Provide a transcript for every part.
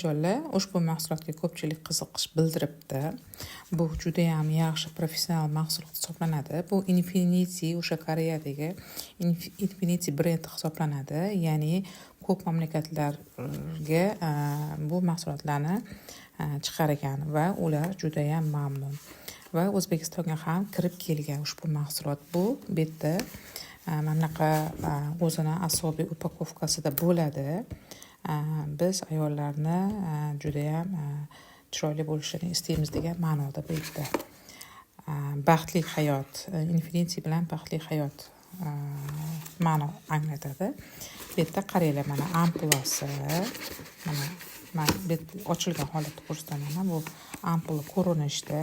Ushbu mahsulotga ko'pchilik qiziqish bildiribdi. Bu juda ham yaxshi professional mahsulot hisoblanadi. Bu Infinity o'sha Koreyadagi Infinity brend hisoblanadi. Ya'ni ko'p mamlakatlarga bu mahsulotlarni chiqargan va ular juda ham mamnun. Va O'zbekistonga ham kirib kelgan ushbu mahsulot. Bu betda manaqa o'zini asobiy upakovkasida bo'ladi. Biz ayollarni juda ham chiroyli bo'lishini istaymiz degan ma'noda bu yerda. Baxtli hayot, Infinity bilan baxtli hayot ma'no anglatadi. Bu yerda qaranglar, mana ampulasi, mana ochilgan holatda ko'rsataman. Bu ampula ko'rinishda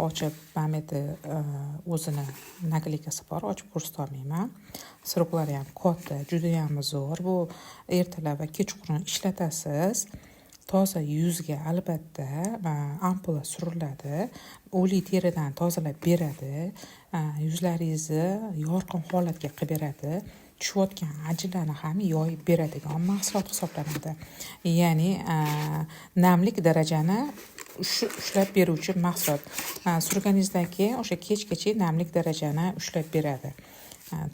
ochib, mana o'zini naglikasi bor, ochib ko'rsatolmayman. Siroplari ham katta, juda ham zo'r. Bu ertalab va kechqurun ishlatasiz. Toza yuzga albatta ampula suriladi. O'lik teridan tozalab beradi. Yuzlaringizni yorqin holatga qilib beradi. Tushayotgan ajinlarni ham yoyib beradigan mahsulot hisoblanadi. Ya'ni namlik darajani ushlab beruvchi mahsulot. Surganingizdagi o'sha kechgacha namlik darajani ushlab beradi.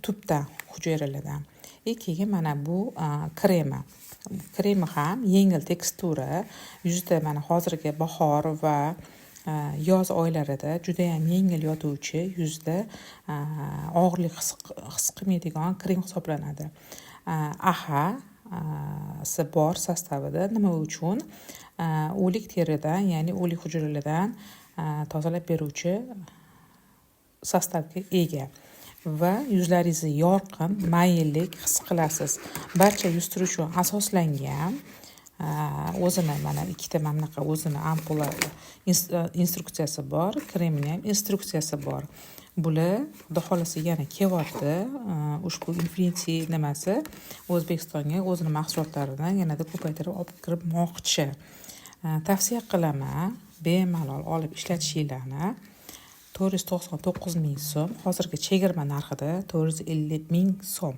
Tubdan, hujayralardan. Keyin mana bu kremi. Kremi ham yengil tekstura. Yuzda mana hozirgi bahor va yoz oylarida juda ham yengil yotuvchi, yuzda og'irlik his qilmaydigan krem hisoblanadi. AHA si bor sostavida. Nima uchun? O'lik teridan, ya'ni o'lik hujayralardan tozalab beruvchi sostavga ega. Va yuzlaringizni yorqin, mayillik his qilasiz. Barcha yuz turi uchun asoslangan. O'zini mana ikkita mamlaqa o'zini ampula instruksiyasi bor, kremning ham instruksiyasi bor. Bular xudo xolasa yana kelyapti. Ushbu Infinity nimasi O'zbekistonga o'zini mahsulotlarini yanada ko'paytirib olib kirmoqchi. Tavsiya qilaman, bemalol olib ishlatishinglarni. 499 ming so'm, hozirgi chegirma narxida 450 ming so'm.